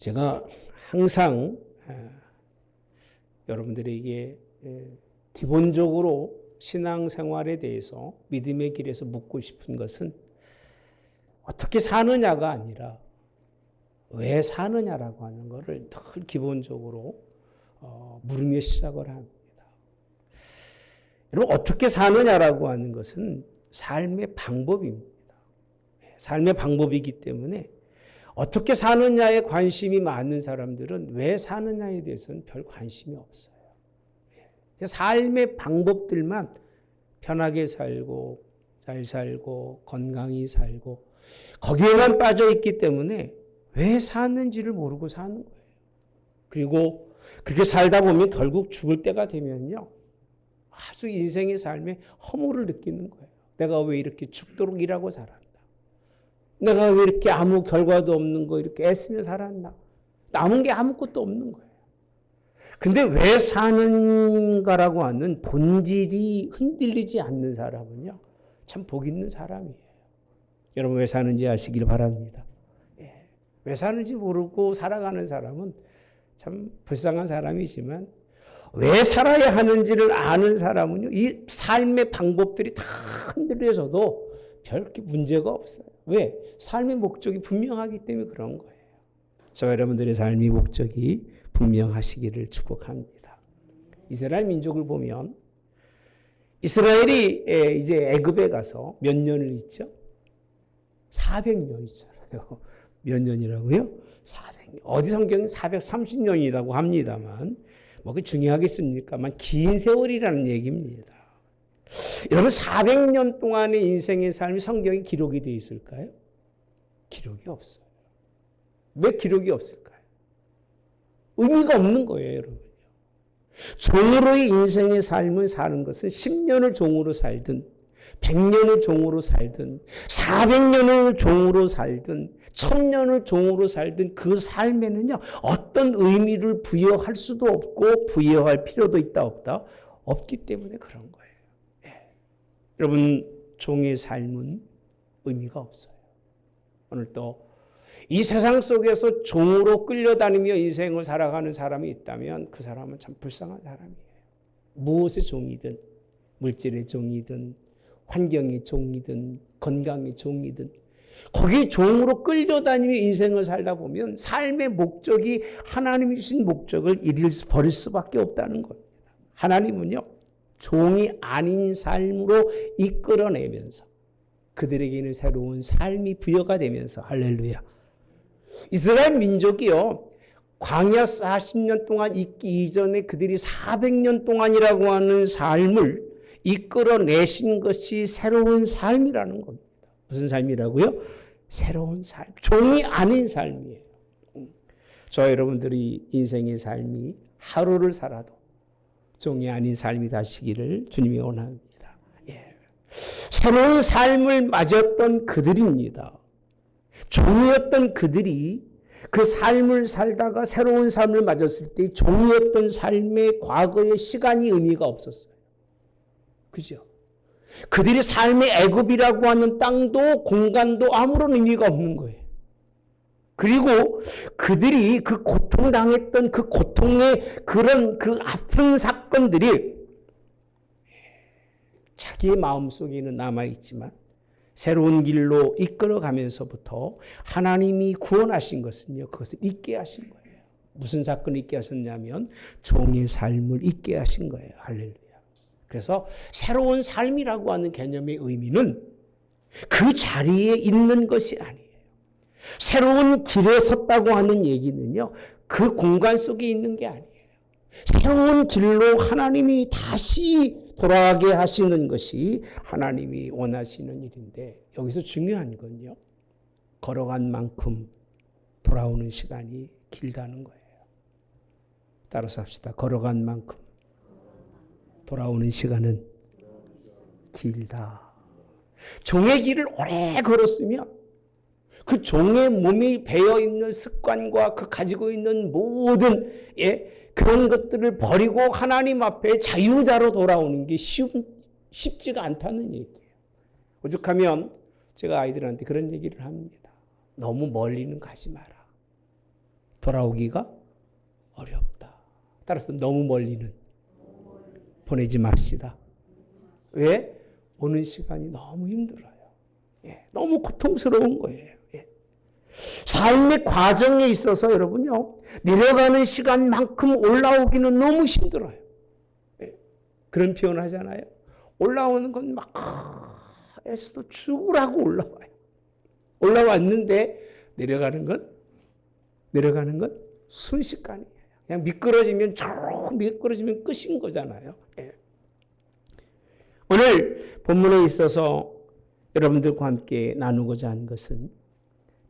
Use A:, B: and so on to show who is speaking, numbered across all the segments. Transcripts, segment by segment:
A: 제가 항상 여러분들에게 기본적으로 신앙생활에 대해서 믿음의 길에서 묻고 싶은 것은 어떻게 사느냐가 아니라 왜 사느냐라고 하는 것을 늘 기본적으로 물으며 시작을 합니다. 여러분, 어떻게 사느냐라고 하는 것은 삶의 방법입니다. 삶의 방법이기 때문에 어떻게 사느냐에 관심이 많은 사람들은 왜 사느냐에 대해서는 별 관심이 없어요. 삶의 방법들만 편하게 살고 잘 살고 건강히 살고 거기에만 빠져 있기 때문에 왜 사는지를 모르고 사는 거예요. 그리고 그렇게 살다 보면 결국 죽을 때가 되면요, 아주 인생의 삶에 허물을 느끼는 거예요. 내가 왜 이렇게 죽도록 일하고 살았나? 내가 왜 이렇게 아무 결과도 없는 거 이렇게 애쓰며 살았나? 남은 게 아무것도 없는 거예요. 근데 왜 사는가라고 하는 본질이 흔들리지 않는 사람은요, 참 복 있는 사람이에요. 여러분, 왜 사는지 아시길 바랍니다. 왜 사는지 모르고 살아가는 사람은 참 불쌍한 사람이지만, 왜 살아야 하는지를 아는 사람은요, 이 삶의 방법들이 다 흔들려서도 별 문제가 없어요. 왜? 삶의 목적이 분명하기 때문에 그런 거예요. 저 여러분들의 삶의 목적이 분명하시기를 축복합니다. 이스라엘 민족을 보면 이스라엘이 이제 애굽에 가서 몇 년을 있죠? 400년 있잖아요. 몇 년이라고요? 400년. 어디 성경은 430년이라고 합니다만 뭐 그게 중요하겠습니까만 긴 세월이라는 얘기입니다. 여러분, 400년 동안의 인생의 삶이 성경에 기록이 되어 있을까요? 기록이 없어요. 왜 기록이 없을까요? 의미가 없는 거예요, 여러분. 종으로의 인생의 삶을 사는 것은 10년을 종으로 살든 100년을 종으로 살든 400년을 종으로 살든 1000년을 종으로 살든 그 삶에는요, 어떤 의미를 부여할 수도 없고 부여할 필요도 있다 없다? 없기 때문에 그런 거예요. 여러분, 종의 삶은 의미가 없어요. 오늘 또 이 세상 속에서 종으로 끌려다니며 인생을 살아가는 사람이 있다면 그 사람은 참 불쌍한 사람이에요. 무엇의 종이든, 물질의 종이든, 환경의 종이든, 건강의 종이든, 거기에 종으로 끌려다니며 인생을 살다 보면 삶의 목적이 하나님이 주신 목적을 잃어버릴 수밖에 없다는 겁니다. 하나님은요, 종이 아닌 삶으로 이끌어내면서 그들에게는 새로운 삶이 부여가 되면서, 할렐루야. 이스라엘 민족이요, 광야 40년 동안 있기 이전에 그들이 400년 동안이라고 하는 삶을 이끌어내신 것이 새로운 삶이라는 겁니다. 무슨 삶이라고요? 새로운 삶. 종이 아닌 삶이에요. 저 여러분들이 인생의 삶이 하루를 살아도 종이 아닌 삶이 되시기를 주님이 원합니다. 새로운 삶을 맞았던 그들입니다. 종이었던 그들이 그 삶을 살다가 새로운 삶을 맞았을 때 종이었던 삶의 과거의 시간이 의미가 없었어요. 그죠? 그들이 삶의 애굽이라고 하는 땅도 공간도 아무런 의미가 없는 거예요. 그리고 그들이 그 고통당했던 그 고통의 그런 그 아픈 사건들이 자기의 마음속에는 남아있지만 새로운 길로 이끌어가면서부터 하나님이 구원하신 것은요, 그것을 잊게 하신 거예요. 무슨 사건을 잊게 하셨냐면 종의 삶을 잊게 하신 거예요. 할렐루야. 그래서 새로운 삶이라고 하는 개념의 의미는 그 자리에 있는 것이 아니에요. 새로운 길에 섰다고 하는 얘기는요, 그 공간 속에 있는 게 아니에요. 새로운 길로 하나님이 다시 돌아가게 하시는 것이 하나님이 원하시는 일인데, 여기서 중요한 건요, 걸어간 만큼 돌아오는 시간이 길다는 거예요. 따라서 합시다. 걸어간 만큼 돌아오는 시간은 길다. 종의 길을 오래 걸었으면 그 종의 몸이 배어있는 습관과 그 가지고 있는 모든 그런 것들을 버리고 하나님 앞에 자유자로 돌아오는 게 쉽지가 않다는 얘기예요. 오죽하면 제가 아이들한테 그런 얘기를 합니다. 너무 멀리는 가지 마라. 돌아오기가 어렵다. 따라서 너무 멀리는 보내지 맙시다. 왜? 오는 시간이 너무 힘들어요. 너무 고통스러운 거예요. 삶의 과정에 있어서 여러분요, 내려가는 시간만큼 올라오기는 너무 힘들어요. 그런 표현 하잖아요. 올라오는 건 막 애써 죽으라고 올라와요. 올라왔는데 내려가는 건 순식간이에요. 그냥 미끄러지면 끝인 거잖아요. 오늘 본문에 있어서 여러분들과 함께 나누고자 하는 것은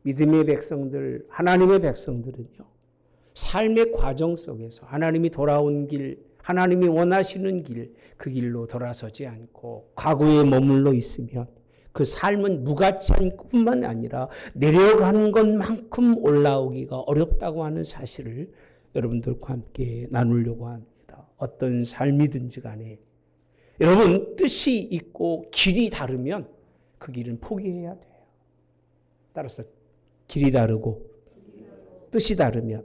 A: 믿음의 백성들, 하나님의 백성들은요, 삶의 과정 속에서 하나님이 돌아온 길, 하나님이 원하시는 길, 그 길로 돌아서지 않고 과거에 머물러 있으면 그 삶은 무가치한 뿐만 아니라 내려가는 것만큼 올라오기가 어렵다고 하는 사실을 여러분들과 함께 나누려고 합니다. 어떤 삶이든지 간에 여러분, 뜻이 있고 길이 다르면 그 길은 포기해야 돼요. 따라서 길이 다르고 뜻이 다르면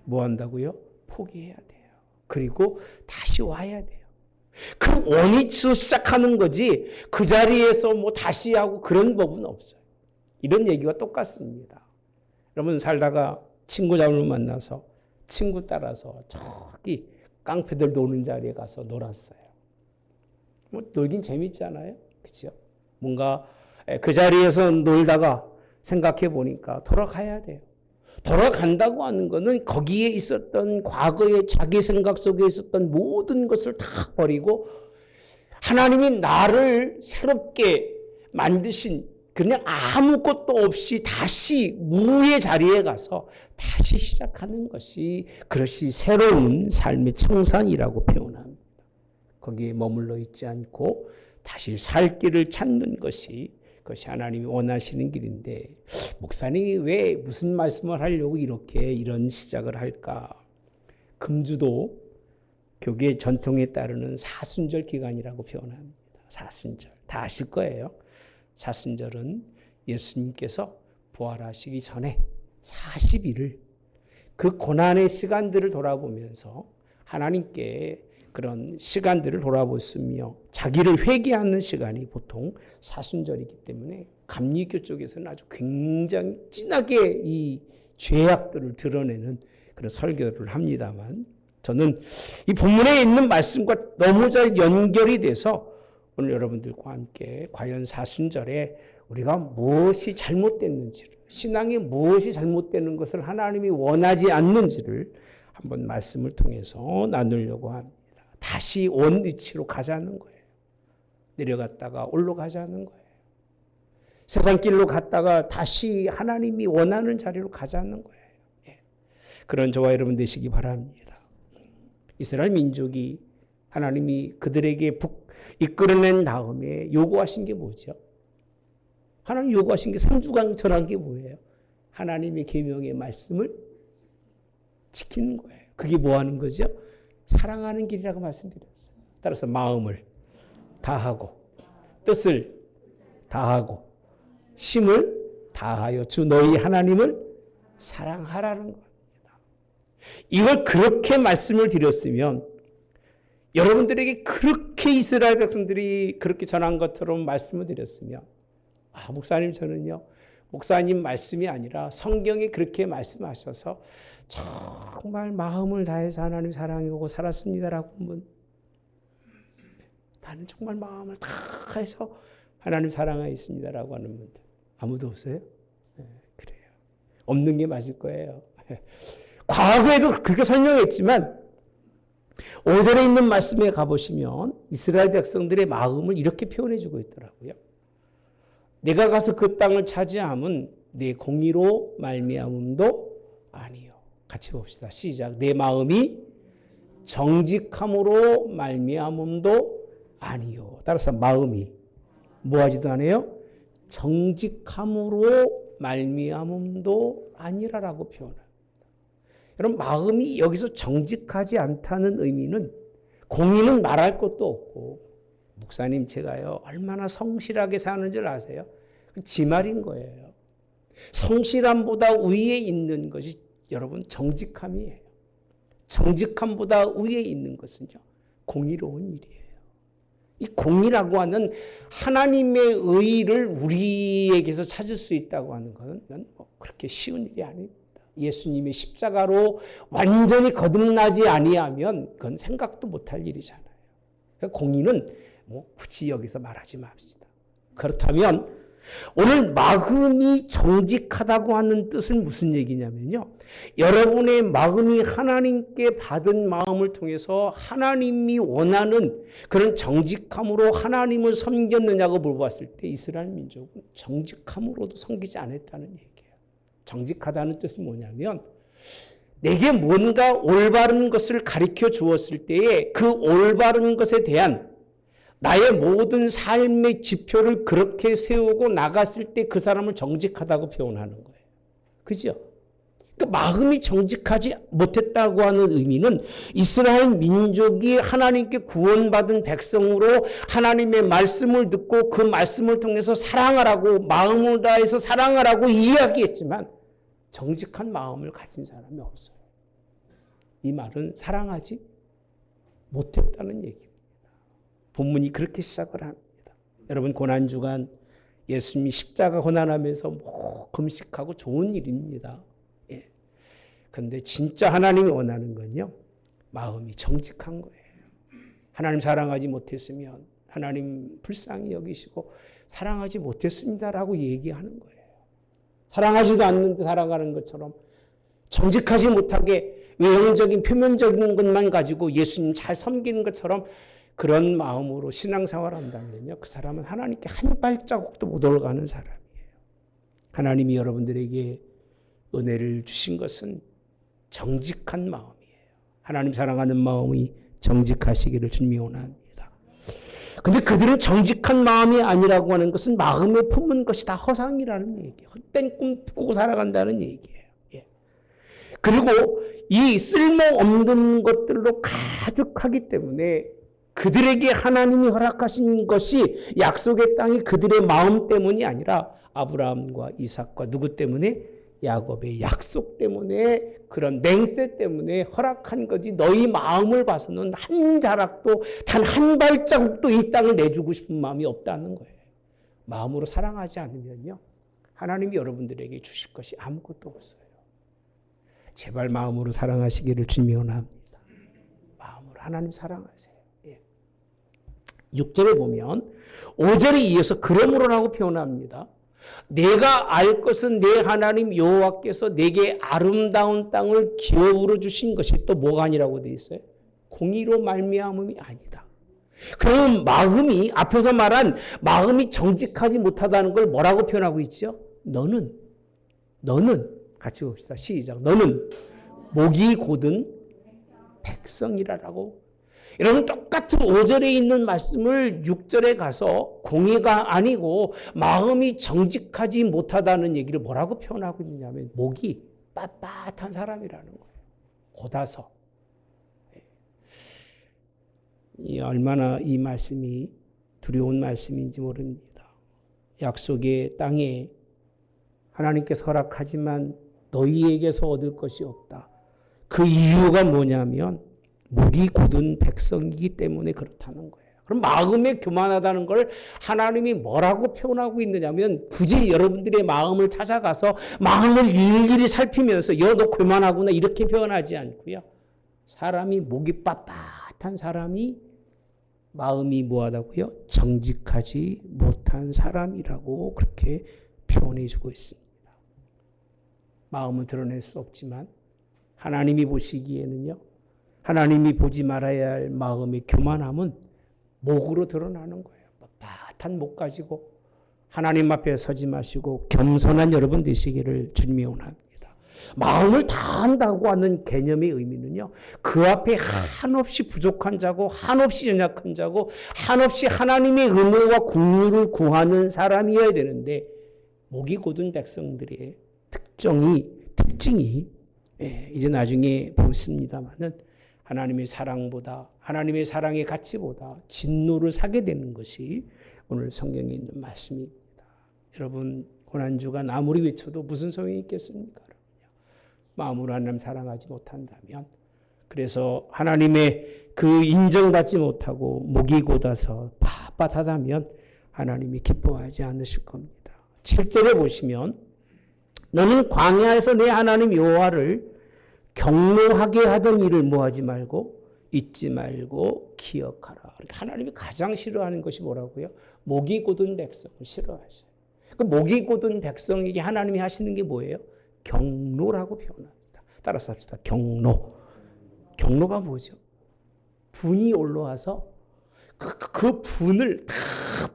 A: 뭐 한다고요? 포기해야 돼요. 그리고 다시 와야 돼요. 그 원위치로 시작하는 거지 그 자리에서 뭐 다시 하고 그런 법은 없어요. 이런 얘기와 똑같습니다. 여러분 살다가 친구 잘못 만나서 친구 따라서 저기 깡패들 노는 자리에 가서 놀았어요. 뭐 놀긴 재밌잖아요. 그렇죠? 뭔가 그 자리에서 놀다가 생각해 보니까 돌아가야 돼요. 돌아간다고 하는 것은 거기에 있었던 과거의 자기 생각 속에 있었던 모든 것을 다 버리고 하나님이 나를 새롭게 만드신 그냥 아무것도 없이 다시 무의 자리에 가서 다시 시작하는 것이 그것이 새로운 삶의 청산이라고 표현합니다. 거기에 머물러 있지 않고 다시 살 길을 찾는 것이 그것이 하나님이 원하시는 길인데 목사님이 왜 무슨 말씀을 하려고 이런 시작을 할까? 금주도 교계 전통에 따르는 사순절 기간이라고 표현합니다. 사순절. 다 아실 거예요. 사순절은 예수님께서 부활하시기 전에 40일을 그 고난의 시간들을 돌아보면서 하나님께 그런 시간들을 돌아보시며 자기를 회개하는 시간이 보통 사순절이기 때문에 감리교 쪽에서는 아주 굉장히 진하게 이 죄악들을 드러내는 그런 설교를 합니다만 저는 이 본문에 있는 말씀과 너무 잘 연결이 돼서 오늘 여러분들과 함께 과연 사순절에 우리가 무엇이 잘못됐는지를 신앙에 무엇이 잘못되는 것을 하나님이 원하지 않는지를 한번 말씀을 통해서 나누려고 합니다. 다시 원위치로 가자는 거예요. 내려갔다가 올라가자는 거예요. 세상 길로 갔다가 다시 하나님이 원하는 자리로 가자는 거예요. 그런 저와 여러분 되시기 바랍니다. 이스라엘 민족이 하나님이 그들에게 이끌어낸 다음에 요구하신 게 뭐죠? 하나님 요구하신 게 3주간 전한 게 뭐예요? 하나님의 계명의 말씀을 지키는 거예요. 그게 뭐 하는 거죠? 사랑하는 길이라고 말씀드렸어요. 따라서 마음을 다하고 뜻을 다하고 힘을 다하여 주 너희 하나님을 사랑하라는 겁니다. 이걸 그렇게 말씀을 드렸으면 여러분들에게 그렇게 이스라엘 백성들이 그렇게 전한 것처럼 말씀을 드렸으면 목사님 저는요 목사님 말씀이 아니라 성경이 그렇게 말씀하셔서 정말 마음을 다해서 하나님 사랑하고 살았습니다라고 하면 나는 정말 마음을 다해서 하나님 사랑하였습니다라고 하는 분들 아무도 없어요? 그래요. 없는 게 맞을 거예요. 과거에도 그렇게 설명했지만 5절에 있는 말씀에 가보시면 이스라엘 백성들의 마음을 이렇게 표현해주고 있더라고요. 내가 가서 그 땅을 차지함은 내 공의로 말미암음도 아니요. 같이 봅시다. 시작. 내 마음이 정직함으로 말미암음도 아니요. 따라서 마음이 뭐하지도 않아요? 정직함으로 말미암음도 아니라라고 표현합니다. 여러분 마음이 여기서 정직하지 않다는 의미는 공의는 말할 것도 없고 목사님 제가요 얼마나 성실하게 사는 줄 아세요? 지 말인 거예요. 성실함보다 위에 있는 것이 여러분 정직함이에요. 정직함보다 위에 있는 것은요, 공의로운 일이에요. 이 공의라고 하는 하나님의 의의를 우리에게서 찾을 수 있다고 하는 것은 그렇게 쉬운 일이 아닙니다. 예수님의 십자가로 완전히 거듭나지 아니하면 그건 생각도 못할 일이잖아요. 그러니까 공의는 굳이 여기서 말하지 맙시다. 그렇다면 오늘 마음이 정직하다고 하는 뜻은 무슨 얘기냐면요, 여러분의 마음이 하나님께 받은 마음을 통해서 하나님이 원하는 그런 정직함으로 하나님을 섬겼느냐고 물어봤을 때 이스라엘 민족은 정직함으로도 섬기지 않았다는 얘기예요. 정직하다는 뜻은 뭐냐면 내게 뭔가 올바른 것을 가르쳐 주었을 때에 그 올바른 것에 대한 나의 모든 삶의 지표를 그렇게 세우고 나갔을 때 그 사람을 정직하다고 표현하는 거예요. 그죠? 그러니까 마음이 정직하지 못했다고 하는 의미는 이스라엘 민족이 하나님께 구원받은 백성으로 하나님의 말씀을 듣고 그 말씀을 통해서 사랑하라고, 마음을 다해서 사랑하라고 이야기했지만 정직한 마음을 가진 사람이 없어요. 이 말은 사랑하지 못했다는 얘기입니다. 본문이 그렇게 시작을 합니다. 여러분, 고난주간 예수님이 십자가 고난하면서 금식하고 좋은 일입니다. 그런데 진짜 하나님이 원하는 건요, 마음이 정직한 거예요. 하나님 사랑하지 못했으면 하나님 불쌍히 여기시고 사랑하지 못했습니다라고 얘기하는 거예요. 사랑하지도 않는데 사랑하는 것처럼 정직하지 못하게 외형적인 표면적인 것만 가지고 예수님 잘 섬기는 것처럼 그런 마음으로 신앙생활을 한다면요, 그 사람은 하나님께 한 발자국도 못 올라가는 사람이에요. 하나님이 여러분들에게 은혜를 주신 것은 정직한 마음이에요. 하나님 사랑하는 마음이 정직하시기를 주님이 원합니다. 그런데 그들은 정직한 마음이 아니라고 하는 것은 마음에 품은 것이 다 허상이라는 얘기예요. 헛된 꿈 꾸고 살아간다는 얘기예요. 그리고 이 쓸모없는 것들로 가득하기 때문에 그들에게 하나님이 허락하신 것이 약속의 땅이 그들의 마음 때문이 아니라 아브라함과 이삭과 누구 때문에? 야곱의 약속 때문에, 그런 맹세 때문에 허락한 거지, 너희 마음을 봐서는 한 자락도 단 한 발자국도 이 땅을 내주고 싶은 마음이 없다는 거예요. 마음으로 사랑하지 않으면요, 하나님이 여러분들에게 주실 것이 아무것도 없어요. 제발 마음으로 사랑하시기를 주님이 원합니다. 마음으로 하나님 사랑하세요. 6절에 보면 5절에 이어서 그러므로라고 표현합니다. 내가 알 것은 내 하나님 여호와께서 내게 아름다운 땅을 기업으로 주신 것이 또 뭐가 아니라고 되어 있어요? 공의로 말미암음이 아니다. 그럼 마음이, 앞에서 말한 마음이 정직하지 못하다는 걸 뭐라고 표현하고 있죠? 너는 같이 봅시다. 시작. 너는 목이 곧은 백성이라라고. 여러분, 똑같은 5절에 있는 말씀을 6절에 가서 공의가 아니고 마음이 정직하지 못하다는 얘기를 뭐라고 표현하고 있느냐면 목이 빳빳한 사람이라는 거예요. 곧아서. 얼마나 이 말씀이 두려운 말씀인지 모릅니다. 약속의 땅에 하나님께서 허락하지만 너희에게서 얻을 것이 없다. 그 이유가 뭐냐면 목이 곧은 백성이기 때문에 그렇다는 거예요. 그럼 마음에 교만하다는 걸 하나님이 뭐라고 표현하고 있느냐면 굳이 여러분들의 마음을 찾아가서 마음을 일일이 살피면서 너 교만하구나 이렇게 표현하지 않고요. 사람이 목이 빳빳한 사람이 마음이 뭐하다고요? 정직하지 못한 사람이라고 그렇게 표현해 주고 있습니다. 마음은 드러낼 수 없지만 하나님이 보시기에는요, 하나님이 보지 말아야 할 마음의 교만함은 목으로 드러나는 거예요. 빳빳한 목 가지고 하나님 앞에 서지 마시고 겸손한 여러분 되시기를 주님이 원합니다. 마음을 다한다고 하는 개념의 의미는요, 그 앞에 한없이 부족한 자고 한없이 연약한 자고 한없이 하나님의 은혜와 긍휼을 구하는 사람이어야 되는데 목이 곧은 백성들의 특징이 이제 나중에 보겠습니다만은 하나님의 사랑보다, 하나님의 사랑의 가치보다 진노를 사게 되는 것이 오늘 성경에 있는 말씀입니다. 여러분, 고난주간 아무리 외쳐도 무슨 소용이 있겠습니까? 마음으로 하나님 사랑하지 못한다면, 그래서 하나님의 그 인정받지 못하고 목이 곧아서 빳빳하다면 하나님이 기뻐하지 않으실 겁니다. 7절에 보시면 너는 광야에서 내 하나님 여호와를 경노하게 하던 일을 뭐하지 말고 잊지 말고 기억하라. 하나님이 가장 싫어하는 것이 뭐라고요? 목이 곧은 백성을 싫어하셔요. 그 목이 곧은 백성에게 하나님이 하시는 게 뭐예요? 경노라고 표현합니다. 따라서 합시다. 경노. 경노가 뭐죠? 분이 올라와서 그 분을 다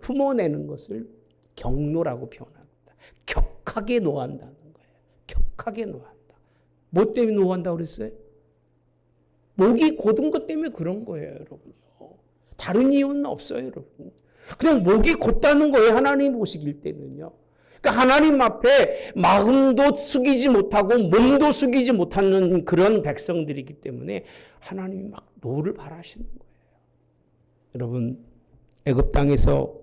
A: 품어내는 것을 경노라고 표현합니다. 격하게 노한다는 거예요. 격하게 노한다. 뭐 때문에 노한다고 그랬어요? 목이 곧은 것 때문에 그런 거예요, 여러분요. 다른 이유는 없어요, 여러분. 그냥 목이 곧다는 거예요, 하나님 보시길 때는요. 그러니까 하나님 앞에 마음도 숙이지 못하고 몸도 숙이지 못하는 그런 백성들이기 때문에 하나님이 막 노를 바라시는 거예요. 여러분, 애굽 땅에서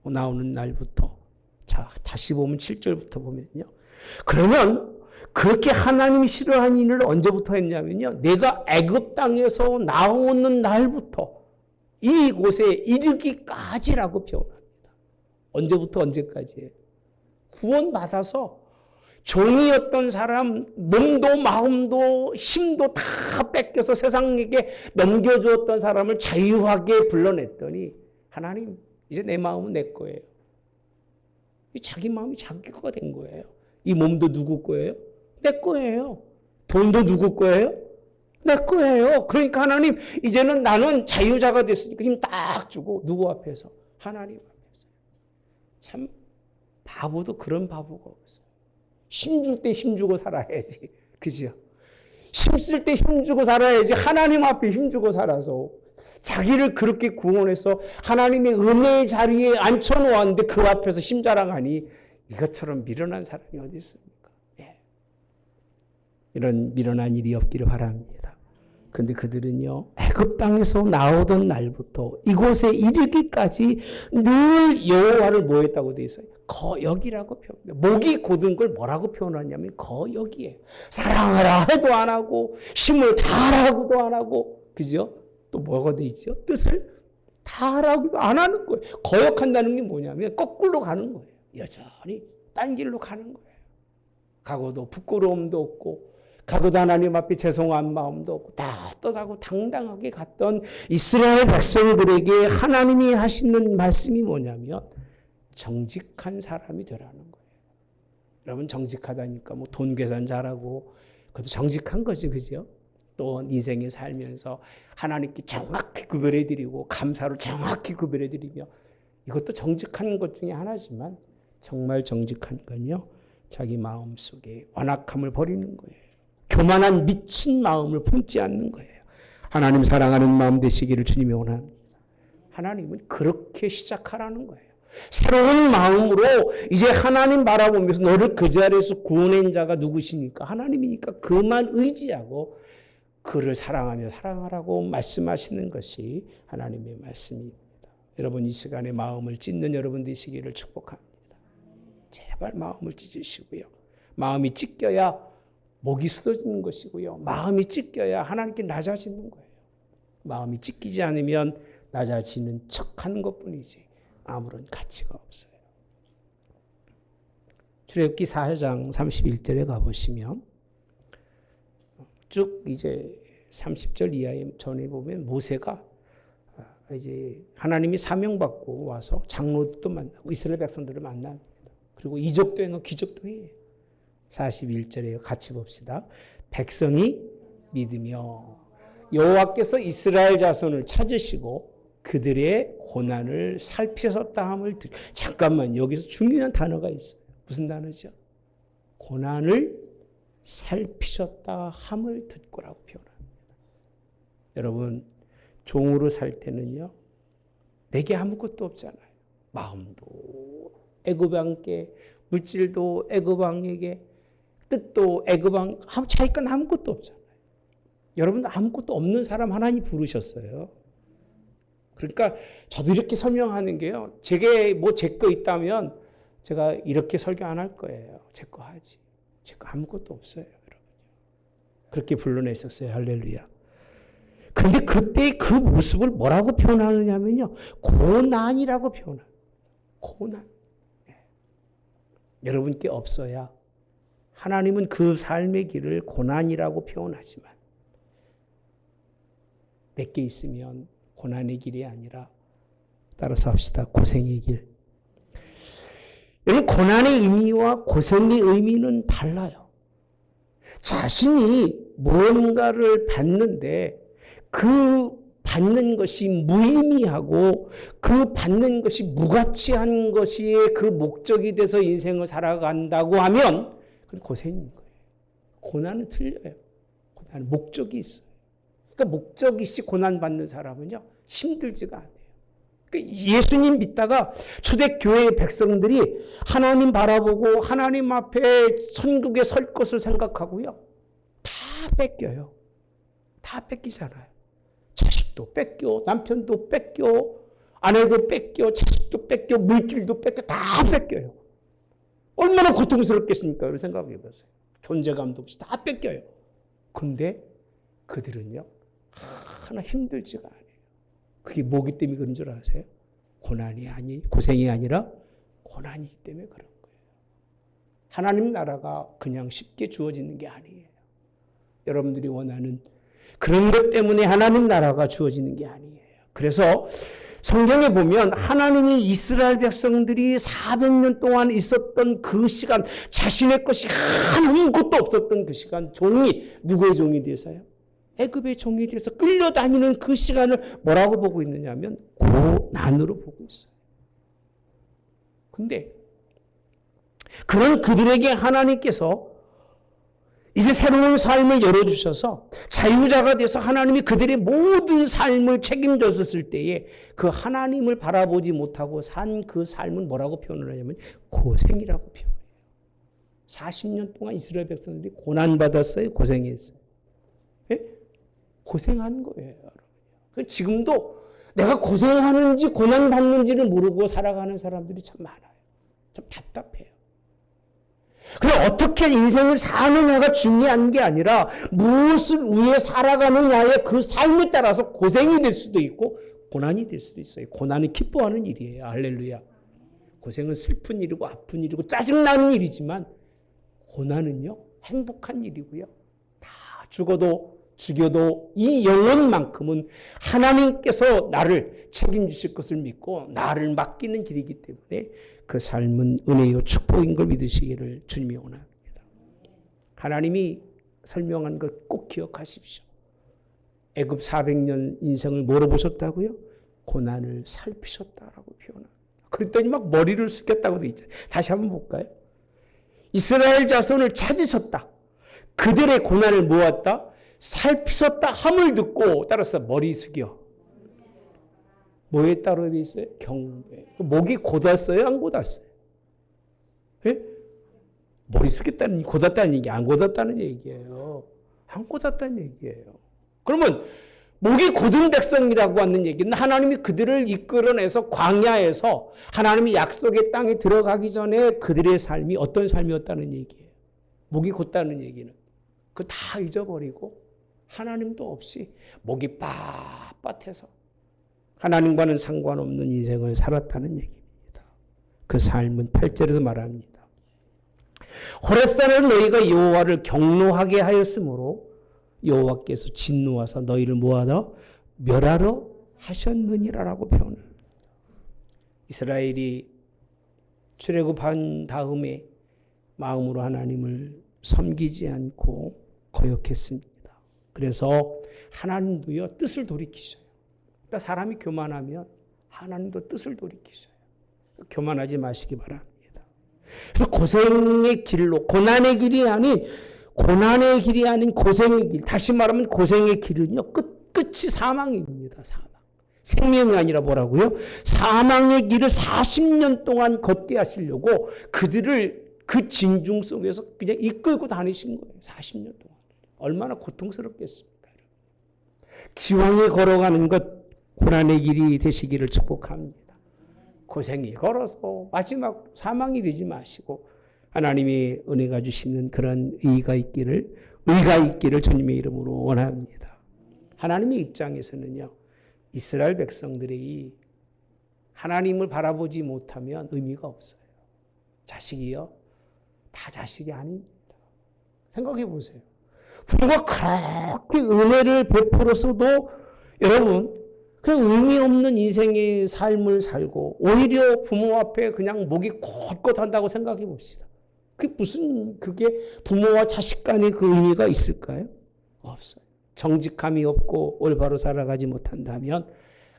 A: 나오는 날부터, 자, 다시 보면 7절부터 보면요. 그러면 그렇게 하나님이 싫어하는 일을 언제부터 했냐면요. 내가 애굽 땅에서 나오는 날부터 이곳에 이르기까지라고 표현합니다. 언제부터 언제까지예요? 구원받아서 종이었던 사람, 몸도 마음도 힘도 다 뺏겨서 세상에게 넘겨주었던 사람을 자유하게 불러냈더니 하나님, 이제 내 마음은 내 거예요. 자기 마음이 자기 거가 된 거예요. 이 몸도 누구 거예요? 내 거예요. 돈도 누구 거예요? 내 거예요. 그러니까 하나님, 이제는 나는 자유자가 됐으니까 힘 딱 주고, 누구 앞에서? 하나님 앞에서. 참 바보도 그런 바보가 없어요. 힘줄 때 힘주고 살아야지. 그죠? 힘쓸 때 힘주고 살아야지. 하나님 앞에 힘주고 살아서 자기를 그렇게 구원해서 하나님의 은혜의 자리에 앉혀놓았는데 그 앞에서 힘자랑하니 이것처럼 미련한 사람이 어디 있습니까? 예. 이런 미련한 일이 없기를 바랍니다. 근데 그들은요, 애굽 땅에서 나오던 날부터 이곳에 이르기까지 늘 여호와를 뭐 했다고 되어 있어요? 거역이라고 표현해요. 목이 곧은 걸 뭐라고 표현하냐면 거역이에요. 사랑하라 해도 안 하고 힘을 다하라고도 안 하고, 그죠? 또 뭐가 돼 있죠? 뜻을 다하라고도 안 하는 거예요. 거역한다는 게 뭐냐면 거꾸로 가는 거예요. 여전히 딴 길로 가는 거예요. 가고도 부끄러움도 없고 가고도 하나님 앞에 죄송한 마음도 없고 다 떠나고 당당하게 갔던 이스라엘 백성들에게 하나님이 하시는 말씀이 뭐냐면 정직한 사람이 되라는 거예요. 여러분, 정직하다니까 뭐 돈 계산 잘하고 그것도 정직한 거지, 그죠? 또 인생에 살면서 하나님께 정확히 구별해드리고 감사로 정확히 구별해드리며, 이것도 정직한 것 중에 하나지만 정말 정직한 건요, 자기 마음속에 완악함을 버리는 거예요. 교만한 미친 마음을 품지 않는 거예요. 하나님 사랑하는 마음 되시기를 주님이 원합니다. 하나님은 그렇게 시작하라는 거예요. 새로운 마음으로 이제 하나님 바라보면서 너를 그 자리에서 구원한 자가 누구시니까? 하나님이니까 그만 의지하고 그를 사랑하며 살아가라고 말씀하시는 것이 하나님의 말씀입니다. 여러분, 이 시간에 마음을 찢는 여러분 되시기를 축복합니다. 제발 마음을 찢으시고요. 마음이 찢겨야 목이 쏟아지는 것이고요. 마음이 찢겨야 하나님께 낮아지는 거예요. 마음이 찢기지 않으면 낮아지는 척하는 것뿐이지 아무런 가치가 없어요. 출애굽기 4장 31절에 가보시면 쭉 이제 30절 이하에 전에 보면 모세가 이제 하나님이 사명받고 와서 장로들도 만나고 이스라엘 백성들을 만납니다. 그리고 이적도 행하고 기적도 해요. 41절에 같이 봅시다. 백성이 믿으며 여호와께서 이스라엘 자손을 찾으시고 그들의 고난을 살피셨다 함을 잠깐만, 여기서 중요한 단어가 있어요. 무슨 단어죠? 고난을 살피셨다 함을 듣고라고 표현합니다. 여러분, 종으로 살 때는요, 내게 아무것도 없잖아요. 마음도 애굽 왕께, 물질도 애굽 왕에게, 뜻도 애굽 왕, 자기 건 아무것도 없잖아요. 여러분, 아무것도 없는 사람 하나님 부르셨어요. 그러니까 저도 이렇게 설명하는 게요, 제게 뭐 제 거 있다면 제가 이렇게 설교 안 할 거예요. 제 거 하지. 제 거 아무것도 없어요, 여러분. 그렇게 불러냈었어요. 할렐루야. 근데 그때 그 모습을 뭐라고 표현하느냐면요. 고난이라고 표현해요. 고난. 여러분께 없어야 하나님은 그 삶의 길을 고난이라고 표현하지만 내게 있으면 고난의 길이 아니라 따라서 합시다. 고생의 길. 여러분 고난의 의미와 고생의 의미는 달라요. 자신이 무언가를 받는데 그 받는 것이 무의미하고 그 받는 것이 무가치한 것이 그 목적이 돼서 인생을 살아간다고 하면 그건 고생인 거예요. 고난은 틀려요. 고난은 목적이 있어요. 그러니까 목적이 있이 고난받는 사람은요 힘들지가 않아요. 그러니까 예수님 믿다가 초대교회의 백성들이 하나님 바라보고 하나님 앞에 천국에 설 것을 생각하고요. 다 뺏겨요. 다 뺏기잖아요. 자식도 뺏겨, 남편도 뺏겨, 아내도 뺏겨, 자식도 뺏겨, 물질도 뺏겨, 다 뺏겨요. 얼마나 고통스럽겠습니까? 이런 생각해 보세요. 존재감도 없이 다 뺏겨요. 근데 그들은요, 하나 힘들지가 않아요. 그게 뭐기 때문에 그런 줄 아세요? 고생이 아니라 고난이기 때문에 그런 거예요. 하나님 나라가 그냥 쉽게 주어지는 게 아니에요. 여러분들이 원하는 그런 것 때문에 하나님 나라가 주어지는 게 아니에요. 그래서 성경에 보면 하나님이 이스라엘 백성들이 400년 동안 있었던 그 시간, 자신의 것이 아무것도 없었던 그 시간, 누구의 종이 돼서요? 애굽의 종이 돼서 끌려다니는 그 시간을 뭐라고 보고 있느냐면 고난으로 보고 있어요. 근데 그런 그들에게 하나님께서 이제 새로운 삶을 열어주셔서 자유자가 돼서 하나님이 그들의 모든 삶을 책임졌을 때에 그 하나님을 바라보지 못하고 산 그 삶은 뭐라고 표현을 하냐면 고생이라고 표현해요. 40년 동안 이스라엘 백성들이 고난받았어요? 고생했어요? 예? 고생한 거예요. 여러분. 지금도 내가 고생하는지 고난받는지를 모르고 살아가는 사람들이 참 많아요. 참 답답해요. 그럼 어떻게 인생을 사느냐가 중요한 게 아니라 무엇을 위해 살아가느냐의 그 삶에 따라서 고생이 될 수도 있고 고난이 될 수도 있어요. 고난은 기뻐하는 일이에요. 할렐루야. 고생은 슬픈 일이고 아픈 일이고 짜증나는 일이지만 고난은요 행복한 일이고요. 다 죽여도 이 영혼만큼은 하나님께서 나를 책임주실 것을 믿고 나를 맡기는 길이기 때문에 그 삶은 은혜요 축복인 걸 믿으시기를 주님이 원합니다. 하나님이 설명한 것 꼭 기억하십시오. 애굽 400년 인생을 뭐로 보셨다고요? 고난을 살피셨다라고 표현합니다. 그랬더니 막 머리를 숙였다고 돼 있죠. 다시 한번 볼까요? 이스라엘 자손을 찾으셨다. 그들의 고난을 모았다. 살피셨다 함을 듣고 따라서 머리 숙여. 뭐에 따로 돼 있어요? 경배. 목이 곧았어요? 안 곧았어요? 예? 머리 숙였다는, 곧았다는 얘기, 안 곧았다는 얘기예요. 안 곧았다는 얘기예요. 그러면 목이 곧은 백성이라고 하는 얘기는 하나님이 그들을 이끌어내서 광야에서 하나님이 약속의 땅에 들어가기 전에 그들의 삶이 어떤 삶이었다는 얘기예요. 목이 곧다는 얘기는. 그거 다 잊어버리고 하나님도 없이 목이 빳빳해서 하나님과는 상관없는 인생을 살았다는 얘기입니다. 그 삶은 8절에도 말합니다. 호렙산에서 너희가 여호와를 경노하게 하였으므로 여호와께서 진노하사 너희를 뭐하다? 멸하러 하셨느니라라고 표현합니다. 이스라엘이 출애굽한 다음에 마음으로 하나님을 섬기지 않고 거역했습니다. 그래서 하나님도요 뜻을 돌이키셔요. 그러니까 사람이 교만하면 하나님도 뜻을 돌이키셔요. 교만하지 마시기 바랍니다. 그래서 고생의 길로 고난의 길이 아닌 고생의 길. 다시 말하면 고생의 길은요 끝이 사망입니다. 사망. 생명이 아니라 뭐라고요? 사망의 길을 40년 동안 걷게 하시려고 그들을 그 진중 속에서 그냥 이끌고 다니신 거예요. 40년 동안. 얼마나 고통스럽겠습니까? 기왕에 걸어가는 것 고난의 길이 되시기를 축복합니다. 고생이 걸어서 마지막 사망이 되지 마시고 하나님이 은혜가 주시는 그런 의의가 있기를 의가 있기를 주님의 이름으로 원합니다. 하나님의 입장에서는요, 이스라엘 백성들이 하나님을 바라보지 못하면 의미가 없어요. 자식이요? 다 자식이 아닙니다. 생각해 보세요. 부모가 그렇게 은혜를 베풀었어도 여러분, 그 의미 없는 인생의 삶을 살고 오히려 부모 앞에 그냥 목이 꼿꼿한다고 생각해 봅시다. 그게 부모와 자식 간의 그 의미가 있을까요? 없어요. 정직함이 없고 올바로 살아가지 못한다면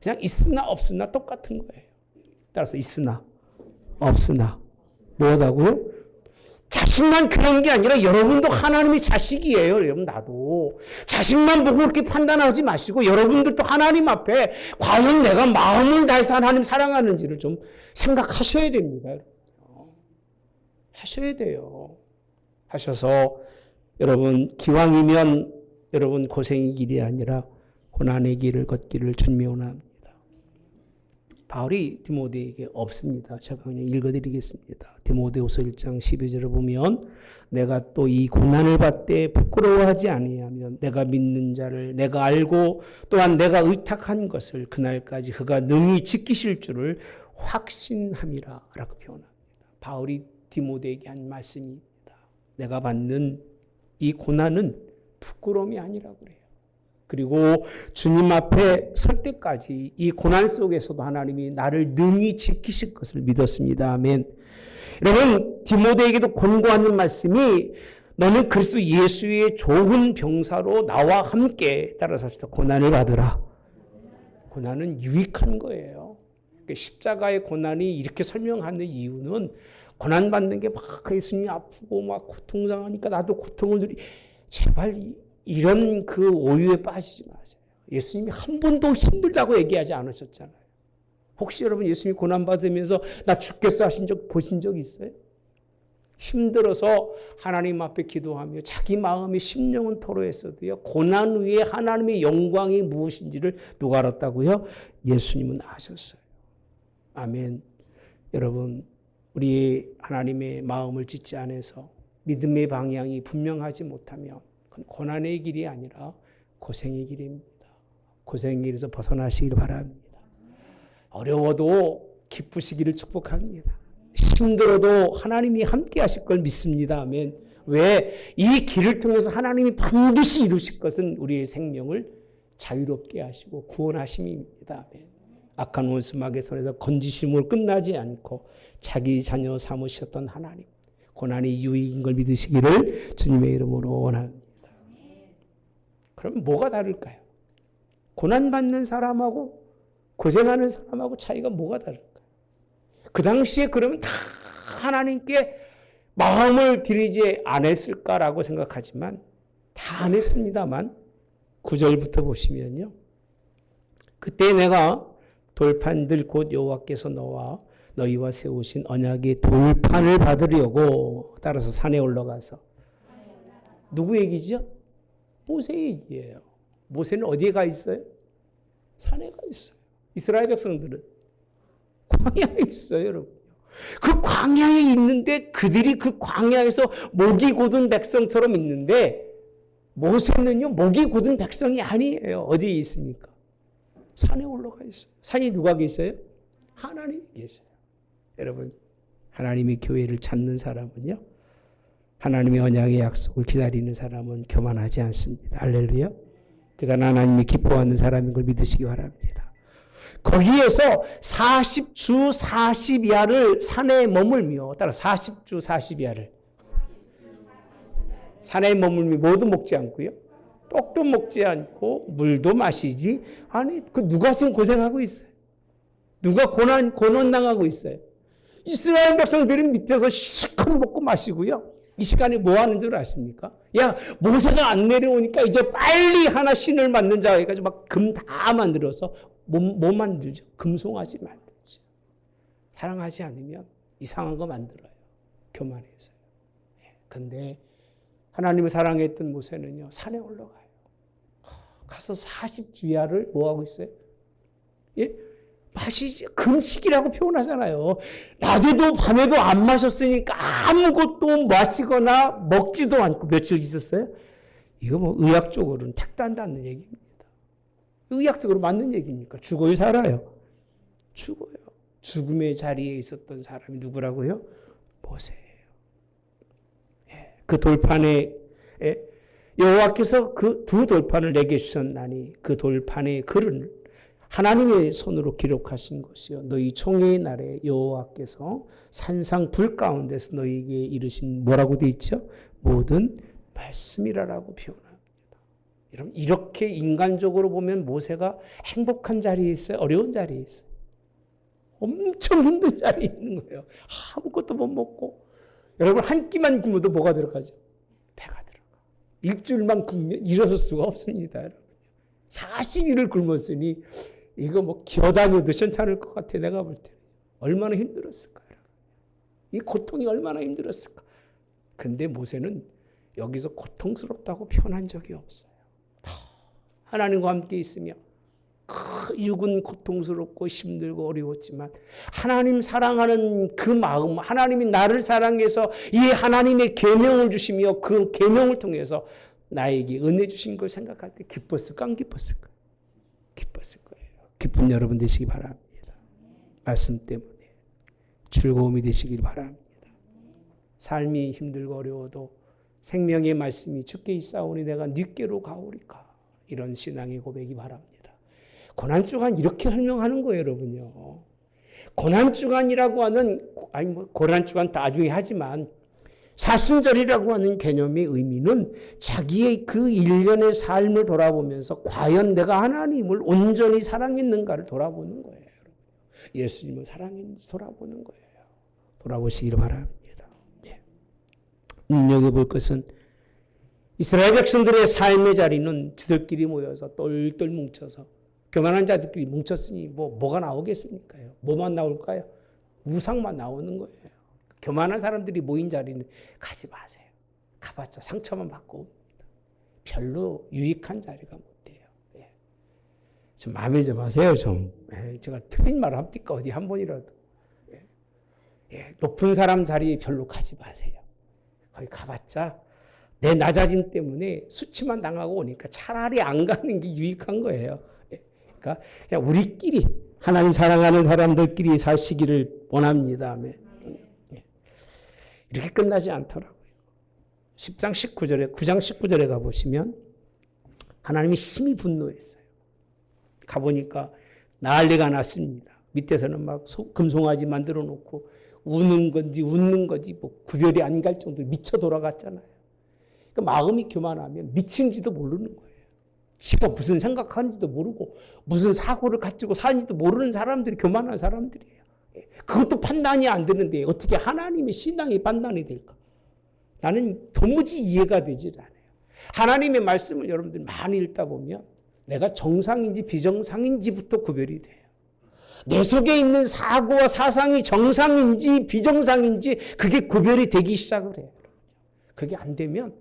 A: 그냥 있으나 없으나 똑같은 거예요. 따라서 있으나 없으나 뭐하다고요? 자식만 그런 게 아니라 여러분도 하나님의 자식이에요. 여러분 나도. 자식만 보고 그렇게 판단하지 마시고 여러분들도 하나님 앞에 과연 내가 마음을 다해서 하나님 사랑하는지를 좀 생각하셔야 됩니다. 하셔야 돼요. 하셔서 여러분 기왕이면 여러분 고생의 길이 아니라 고난의 길을 걷기를 주님이 원합니다. 바울이 디모데에게 없습니다. 제가 그냥 읽어드리겠습니다. 디모데후서 1장 12절을 보면 내가 또 이 고난을 받되 부끄러워하지 아니하면 내가 믿는 자를 내가 알고 또한 내가 의탁한 것을 그날까지 그가 능히 지키실 줄을 확신함이라 라고 표현합니다. 바울이 디모데에게 한 말씀입니다. 내가 받는 이 고난은 부끄러움이 아니라고 그래요. 그리고 주님 앞에 설 때까지 이 고난 속에서도 하나님이 나를 능히 지키실 것을 믿었습니다. 아멘. 여러분, 디모데에게도 권고하는 말씀이 너는 그리스도 예수의 좋은 병사로 나와 함께 따라서 합시다. 고난을 받으라. 고난은 유익한 거예요. 십자가의 고난이 이렇게 설명하는 이유는 고난받는 게 막 예수님이 아프고 막 고통당하니까 나도 고통을 제발 이런 그 오유에 빠지지 마세요. 예수님이 한 번도 힘들다고 얘기하지 않으셨잖아요. 혹시 여러분 예수님이 고난받으면서 나 죽겠어 하신 적 보신 적 있어요? 힘들어서 하나님 앞에 기도하며 자기 마음의 심령은 토로했어도요. 고난 위에 하나님의 영광이 무엇인지를 누가 알았다고요? 예수님은 아셨어요. 아멘. 여러분 우리 하나님의 마음을 찢지 않아서 믿음의 방향이 분명하지 못하면 그건 고난의 길이 아니라 고생의 길입니다. 고생의 길에서 벗어나시길 바랍니다. 어려워도 기쁘시기를 축복합니다. 힘들어도 하나님이 함께 하실 걸 믿습니다. 아멘. 왜? 이 길을 통해서 하나님이 반드시 이루실 것은 우리의 생명을 자유롭게 하시고 구원하심입니다. 아멘. 악한 원수마귀의 손에서 건지심으로 끝나지 않고 자기 자녀 삼으셨던 하나님, 고난이 유익인 걸 믿으시기를 주님의 이름으로 원합니다. 그럼 뭐가 다를까요? 고난받는 사람하고 고생하는 사람하고 차이가 뭐가 다를까요? 그 당시에 그러면 다 하나님께 마음을 드리지 않았을까라고 생각하지만 다 안 했습니다만 9절부터 보시면요. 그때 내가 돌판들 곧 여호와께서 너희와 세우신 언약의 돌판을 받으려고 따라서 산에 올라가서 누구 얘기죠? 모세 얘기예요. 모세는 어디에 가 있어요? 산에 가 있어요. 이스라엘 백성들은 광야에 있어요, 여러분. 그 광야에 있는데 그들이 그 광야에서 목이 곧은 백성처럼 있는데 모세는요, 목이 곧은 백성이 아니에요. 어디에 있습니까? 산에 올라가 있어요. 산에 누가 계세요? 하나님이 계세요. 여러분, 하나님의 교회를 찾는 사람은요, 하나님의 언약의 약속을 기다리는 사람은 교만하지 않습니다. 할렐루야. 그래서 하나님이 기뻐하는 사람인 걸 믿으시기 바랍니다. 거기에서 40주 40야를 산에 머물며, 따라 40주 40야를 산에 머물며 모두 먹지 않고요. 떡도 먹지 않고 물도 마시지. 아니, 그 누가 지금 고생하고 있어요? 누가 고난당하고 있어요? 이스라엘 백성들은 밑에서 시컷 먹고 마시고요. 이 시간에 뭐 하는 줄 아십니까? 야, 모세가 안 내려오니까 이제 빨리 하나 신을 만든 자 해가지고 막 금 다 만들어서 뭐 만들죠? 금송아지 만들죠. 사랑하지 않으면 이상한 거 만들어요. 교만해서요. 근데 하나님을 사랑했던 모세는요, 산에 올라가요. 가서 40주야를 뭐 하고 있어요? 예? 마시지, 금식이라고 표현하잖아요. 낮에도 밤에도 안 마셨으니까 아무것도 마시거나 먹지도 않고 며칠 있었어요? 이거 뭐 의학적으로는 택도 안 닿는 얘기입니다. 의학적으로 맞는 얘기입니까? 죽어요, 살아요? 죽어요. 죽음의 자리에 있었던 사람이 누구라고요? 모세예요. 그 돌판에 여호와께서 그 두 돌판을 내게 주셨나니 그 돌판의 글을 하나님의 손으로 기록하신 것이요 너희 총회의 날에 여호와께서 산상 불 가운데서 너희에게 이르신 뭐라고 돼 있죠? 모든 말씀이라고 표현합니다. 여러분 이렇게 인간적으로 보면 모세가 행복한 자리에 있어요? 어려운 자리에 있어요? 엄청 힘든 자리에 있는 거예요. 아무것도 못 먹고 여러분 한 끼만 굶어도 뭐가 들어가죠? 배가 들어가. 일주일만 굶으면 일어설 수가 없습니다. 여러분. 40일을 굶었으니 이거 뭐 기어다녀도 괜찮을 것 같아 내가 볼 때. 얼마나 힘들었을까. 이 고통이 얼마나 힘들었을까. 근데 모세는 여기서 고통스럽다고 표현한 적이 없어요. 하나님과 함께 있으며 육은 고통스럽고 힘들고 어려웠지만 하나님 사랑하는 그 마음, 하나님이 나를 사랑해서 이 하나님의 계명을 주시며 그 계명을 통해서 나에게 은혜 주신 걸 생각할 때 기뻤을까 안 기뻤을까? 기뻤을 거예요. 기쁜 여러분 되시기 바랍니다. 말씀 때문에 즐거움이 되시길 바랍니다. 삶이 힘들고 어려워도 생명의 말씀이 주께 있사오니 내가 뉘께로 가오리까. 이런 신앙의 고백이 바랍니다. 고난주간 이렇게 설명하는 거예요, 여러분요. 고난주간이라고 하는, 고난주간 나중에 하지만 사순절이라고 하는 개념의 의미는 자기의 그 일련의 삶을 돌아보면서 과연 내가 하나님을 온전히 사랑했는가를 돌아보는 거예요. 예수님을 사랑했는지 돌아보는 거예요. 돌아보시기를 바랍니다. 예. 눈여겨볼 것은 이스라엘 백성들의 삶의 자리는 지들끼리 모여서 똘똘 뭉쳐서 교만한 자들끼리 뭉쳤으니 뭐가 나오겠습니까요? 뭐만 나올까요? 우상만 나오는 거예요. 교만한 사람들이 모인 자리는 가지 마세요. 가봤자 상처만 받고 옵니다. 별로 유익한 자리가 못 돼요. 예. 좀 마음에 좀 하세요, 좀. 제가 틀린 말 합니까? 어디 한 번이라도. 예. 높은 사람 자리에 별로 가지 마세요. 거기 가봤자 내 낮아짐 때문에 수치만 당하고 오니까 차라리 안 가는 게 유익한 거예요. 그러니까 그냥 우리끼리 하나님 사랑하는 사람들끼리 사시기를 원합니다. 이렇게 끝나지 않더라고요. 10장 19절에 9장 19절에 가보시면 하나님이 심히 분노했어요. 가보니까 난리가 났습니다. 밑에서는 막 금송아지 만들어 놓고 우는 건지 웃는 건지 뭐 구별이 안 갈 정도로 미쳐 돌아갔잖아요. 그러니까 마음이 교만하면 미친지도 모르는 거예요. 지가 무슨 생각하는지도 모르고 무슨 사고를 가지고 사는지도 모르는 사람들이 교만한 사람들이에요. 그것도 판단이 안 되는데 어떻게 하나님의 신앙이 판단이 될까? 나는 도무지 이해가 되질 않아요. 하나님의 말씀을 여러분들 많이 읽다 보면 내가 정상인지 비정상인지부터 구별이 돼요. 내 속에 있는 사고와 사상이 정상인지 비정상인지 그게 구별이 되기 시작을 해요. 그게 안 되면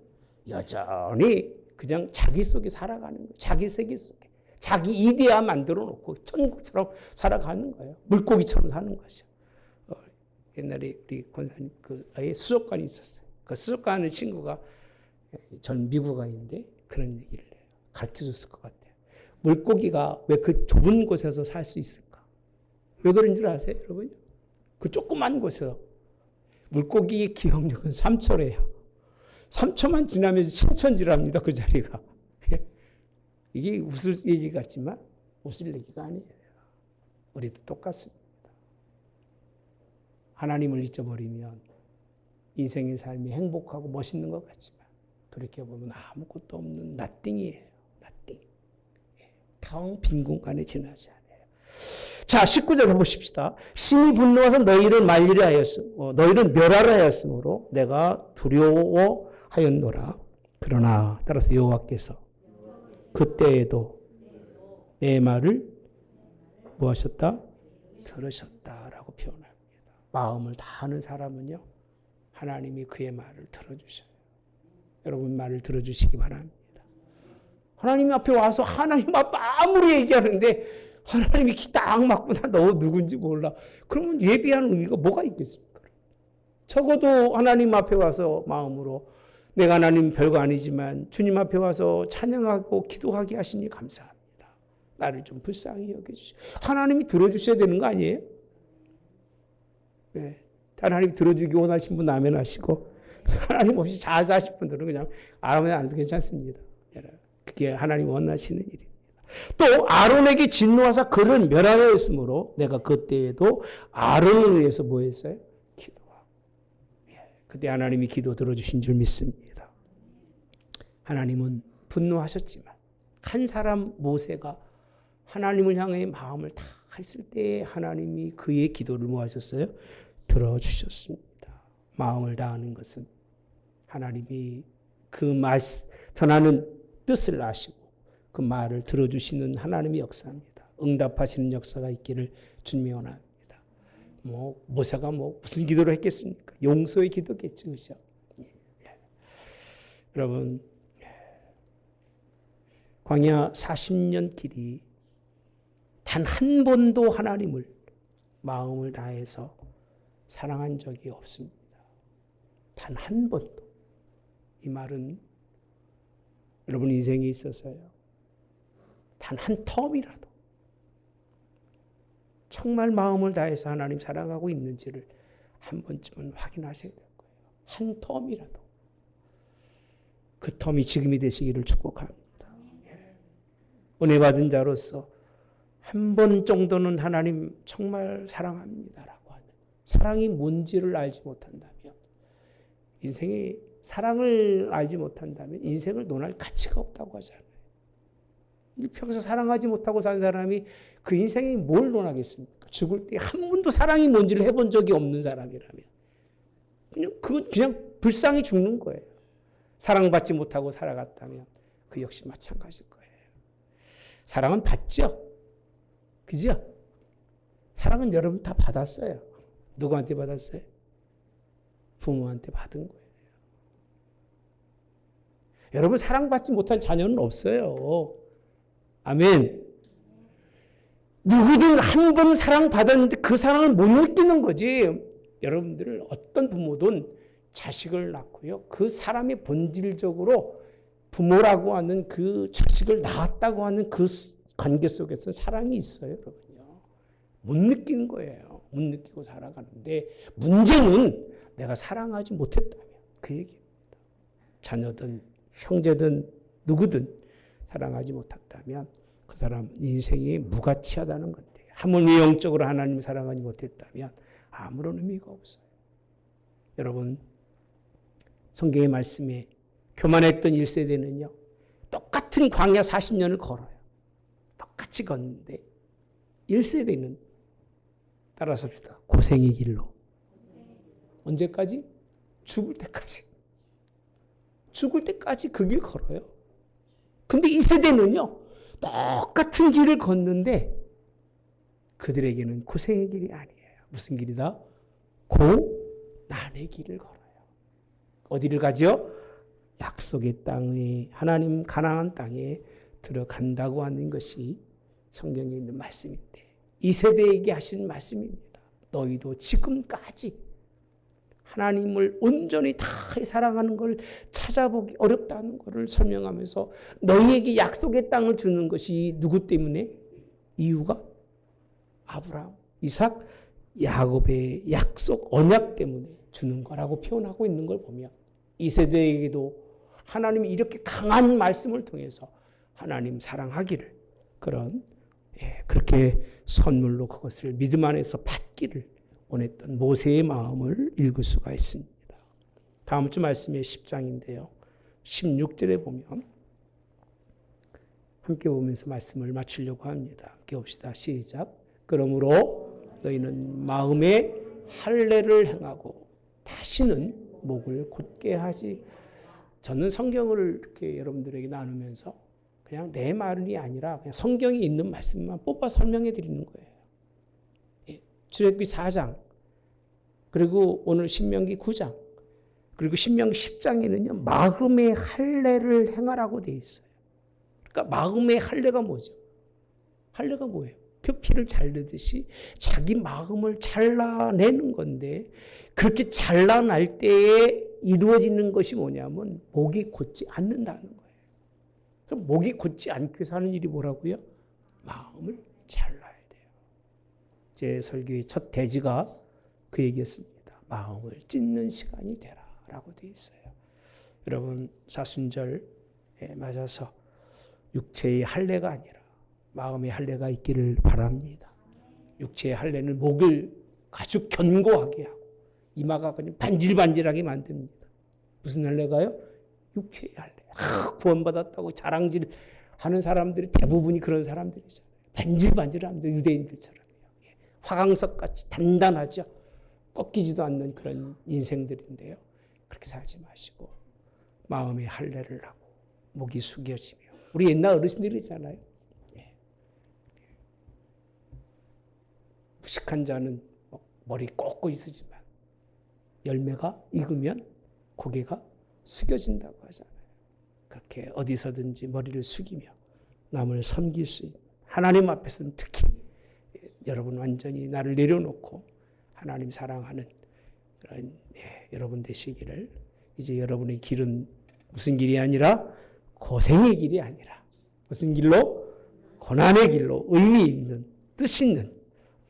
A: 여전히 그냥 자기 속에 살아가는 거예요. 자기 세계 속에. 자기 이데아 만들어 놓고 천국처럼 살아가는 거예요. 물고기처럼 사는 거죠. 옛날에 우리 권사님 아예 수족관이 있었어요. 그 수족관 하는 친구가 전 미국인인데 그런 얘기를 해요. 가르쳐 줬을 것 같아요. 물고기가 왜 그 좁은 곳에서 살 수 있을까? 왜 그런 줄 아세요, 여러분? 그 조그만 곳에서 물고기의 기억력은 3초래요. 3초만 지나면 신천지랍니다, 그 자리가. 이게 웃을 얘기 같지만 웃을 얘기가 아니에요. 우리도 똑같습니다. 하나님을 잊어버리면 인생의 삶이 행복하고 멋있는 것 같지만 돌이켜보면 아무것도 없는 나띵이에요. 나띵. 텅 빈 공간에 지나지 않아요. 자, 19절 보십시다. 심히 분노해서 너희를 말리려 하였으므로 너희를 멸하려 하였으므로 내가 두려워하였노라. 그러나 따라서 여호와께서 그때에도 내 말을 뭐 하셨다? 들으셨다라고 표현합니다. 마음을 다하는 사람은요, 하나님이 그의 말을 들어주셔요. 여러분 말을 들어주시기 바랍니다. 하나님 앞에 와서 하나님 앞에 아무리 얘기하는데 하나님이 기 딱 맞고 너 누군지 몰라. 그러면 예비하는 의미가 뭐가 있겠습니까? 적어도 하나님 앞에 와서 마음으로 내가 하나님 별거 아니지만 주님 앞에 와서 찬양하고 기도하게 하시니 감사합니다. 나를 좀 불쌍히 여겨주시오. 하나님이 들어주셔야 되는 거 아니에요? 네. 하나님 들어주기 원하신 분 아멘 하시고, 하나님 없이 자자하실 분들은 그냥 아멘 안 해도 괜찮습니다. 그게 하나님 원하시는 일입니다. 또 아론에게 진노하사 그를 멸하였으므로 내가 그때에도 아론을 위해서 뭐 했어요? 기도하고. 그때 하나님이 기도 들어주신 줄 믿습니다. 하나님은 분노하셨지만 한 사람 모세가 하나님을 향해 마음을 다 했을 때 하나님이 그의 기도를 뭐 하셨어요? 들어주셨습니다. 마음을 다하는 것은 하나님이 그 말 전하는 뜻을 아시고 그 말을 들어주시는 하나님의 역사입니다. 응답하시는 역사가 있기를 주님이 원합니다. 모세가 무슨 기도를 했겠습니까? 용서의 기도겠죠, 그죠? 여러분, 광야 40년 길이 단 한 번도 하나님을 마음을 다해서 사랑한 적이 없습니다. 단 한 번도. 이 말은 여러분 인생에 있어서요. 단 한 텀이라도 정말 마음을 다해서 하나님 사랑하고 있는지를 한 번쯤은 확인하셔야 될 거예요. 한 텀이라도. 그 텀이 지금이 되시기를 축복합니다. 은혜 받은 자로서 한 번 정도는 하나님 정말 사랑합니다라고 하는 사랑이 뭔지를 알지 못한다면 인생에 사랑을 알지 못한다면 인생을 논할 가치가 없다고 하잖아요. 일평생 사랑하지 못하고 산 사람이 그 인생에 뭘 논하겠습니까? 죽을 때 한 번도 사랑이 뭔지를 해본 적이 없는 사람이라면 그냥 불쌍히 죽는 거예요. 사랑받지 못하고 살아갔다면 그 역시 마찬가지일 거예요. 사랑은 받죠? 그죠? 사랑은 여러분 다 받았어요. 누구한테 받았어요? 부모한테 받은 거예요. 여러분 사랑받지 못한 자녀는 없어요. 아멘. 누구든 한 번 사랑받았는데 그 사랑을 못 느끼는 거지. 여러분들 어떤 부모든 자식을 낳고요. 그 사람이 본질적으로 부모라고 하는 그 자식을 낳았다고 하는 그 관계 속에서 사랑이 있어요, 여러분요. 못 느끼는 거예요. 못 느끼고 살아가는데 문제는 내가 사랑하지 못했다면 그 얘기입니다. 자녀든 형제든 누구든 사랑하지 못했다면 그 사람 인생이 무가치하다는 건데 하물며 영적으로 하나님을 사랑하지 못했다면 아무런 의미가 없어요. 여러분 성경의 말씀에 교만했던 1세대는요. 똑같은 광야 40년을 걸어요. 똑같이 걷는데 1세대는 따라서 합시다. 고생의 길로. 언제까지? 죽을 때까지. 죽을 때까지 그 길 걸어요. 근데 2세대는요. 똑같은 길을 걷는데 그들에게는 고생의 길이 아니에요. 무슨 길이다? 고난의 길을 걸어요. 어디를 가죠? 약속의 땅에 하나님 가나안 땅에 들어간다고 하는 것이 성경에 있는 말씀인데 이 세대에게 하신 말씀입니다. 너희도 지금까지 하나님을 온전히 다 사랑하는 걸 찾아보기 어렵다는 것을 설명하면서 너희에게 약속의 땅을 주는 것이 누구 때문에? 이유가 아브라함, 이삭, 야곱의 약속, 언약 때문에 주는 거라고 표현하고 있는 걸 보면 이 세대에게도 하나님이 이렇게 강한 말씀을 통해서 하나님 사랑하기를 그렇게 선물로 그것을 믿음 안에서 받기를 원했던 모세의 마음을 읽을 수가 있습니다. 다음 주 말씀의 10장인데요. 16절에 보면 함께 보면서 말씀을 마치려고 합니다. 함께 봅시다. 시작. 그러므로 너희는 마음에 할례를 행하고 다시는 목을 곧게 하지. 저는 성경을 이렇게 여러분들에게 나누면서 그냥 내 말이 아니라 그냥 성경에 있는 말씀만 뽑아 설명해 드리는 거예요. 출애굽기 4장 그리고 오늘 신명기 9장 그리고 신명기 10장에는요. 마음의 할례를 행하라고 되어 있어요. 그러니까 마음의 할례가 뭐죠? 할례가 뭐예요? 표피를 자르듯이 자기 마음을 잘라내는 건데 그렇게 잘라낼 때에 이루어지는 것이 뭐냐면 목이 곧지 않는다는 거예요. 그럼 목이 곧지 않기 위해서 하는 일이 뭐라고요? 마음을 잘라야 돼요. 제 설교의 첫 대지가 그 얘기였습니다. 마음을 찢는 시간이 되라 라고 되어 있어요. 여러분 사순절에 맞아서 육체의 할례가 아니라 마음의 할례가 있기를 바랍니다. 육체의 할례는 목을 아주 견고하게 하고 이마가 그냥 반질반질하게 만듭니다. 무슨 할례가요? 육체의 할례. 구원받았다고 자랑질 하는 사람들이 대부분이 그런 사람들이잖아요. 반질반질합니다. 유대인들처럼요. 화강석같이 단단하죠. 꺾이지도 않는 그런 인생들인데요. 그렇게 살지 마시고 마음의 할례를 하고 목이 숙여지며 우리 옛날 어르신들이잖아요. 무식한 자는 머리 꺾고 있으지만 열매가 익으면 고개가 숙여진다고 하잖아요. 그렇게 어디서든지 머리를 숙이며 남을 섬길 수 있는 하나님 앞에서는 특히 여러분 완전히 나를 내려놓고 하나님 사랑하는 그런 여러분 되시기를. 이제 여러분의 길은 무슨 길이 아니라 고생의 길이 아니라 무슨 길로? 고난의 길로 의미 있는 뜻 있는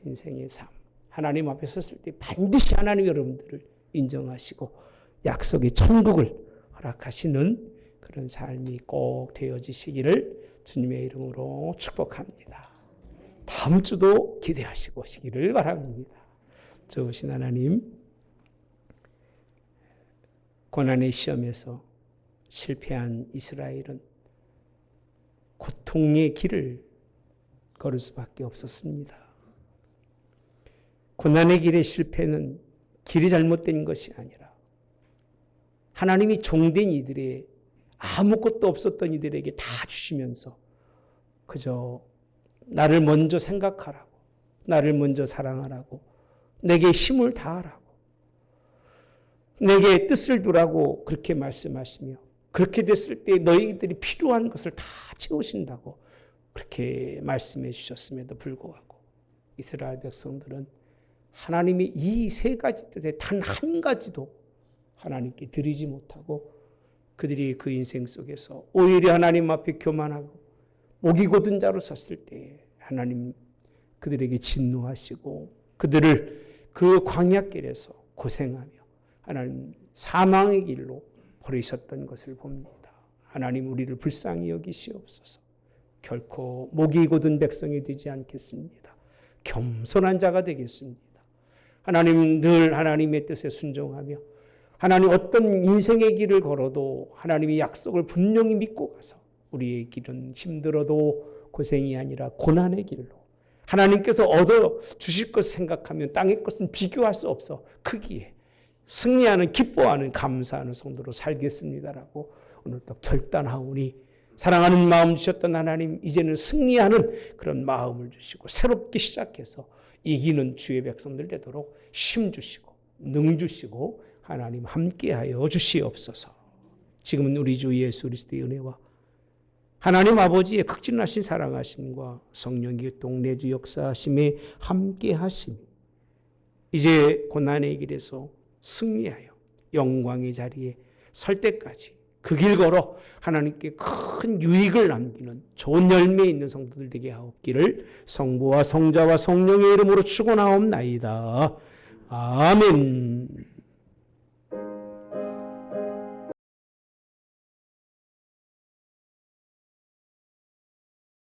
A: 인생의 삶. 하나님 앞에 섰을 때 반드시 하나님 여러분들을 인정하시고 약속의 천국을 허락하시는 그런 삶이 꼭 되어지시기를 주님의 이름으로 축복합니다. 다음 주도 기대하시고 오시기를 바랍니다. 좋으신 하나님, 고난의 시험에서 실패한 이스라엘은 고통의 길을 걸을 수밖에 없었습니다. 고난의 길의 실패는 길이 잘못된 것이 아니라 하나님이 종된 이들의 아무것도 없었던 이들에게 다 주시면서 그저 나를 먼저 생각하라고, 나를 먼저 사랑하라고, 내게 힘을 다하라고, 내게 뜻을 두라고 그렇게 말씀하시며 그렇게 됐을 때 너희들이 필요한 것을 다 채우신다고 그렇게 말씀해 주셨음에도 불구하고 이스라엘 백성들은 하나님의 이 세 가지 뜻에 단 한 가지도 하나님께 드리지 못하고 그들이 그 인생 속에서 오히려 하나님 앞에 교만하고 목이 곧은 자로 섰을 때 하나님 그들에게 진노하시고 그들을 그 광야길에서 고생하며 하나님 사망의 길로 버리셨던 것을 봅니다. 하나님 우리를 불쌍히 여기시옵소서. 결코 목이 곧은 백성이 되지 않겠습니다. 겸손한 자가 되겠습니다. 하나님 늘 하나님의 뜻에 순종하며 하나님 어떤 인생의 길을 걸어도 하나님의 약속을 분명히 믿고 가서 우리의 길은 힘들어도 고생이 아니라 고난의 길로 하나님께서 얻어 주실 것을 생각하면 땅의 것은 비교할 수 없어 크기에 승리하는 기뻐하는 감사하는 성도로 살겠습니다라고 오늘 또 결단하오니 사랑하는 마음 주셨던 하나님 이제는 승리하는 그런 마음을 주시고 새롭게 시작해서 이기는 주의 백성들 되도록 힘 주시고 능 주시고 하나님 함께하여 주시옵소서. 지금은 우리 주 예수 그리스도의 은혜와 하나님 아버지의 극진하신 사랑하심과 성령의 동내주 역사하심에 함께하심이 이제 고난의 길에서 승리하여 영광의 자리에 설 때까지 그 길 걸어 하나님께 큰 유익을 남기는 좋은 열매 있는 성도들 되게 하옵기를 성부와 성자와 성령의 이름으로 축원하옵나이다. 아멘.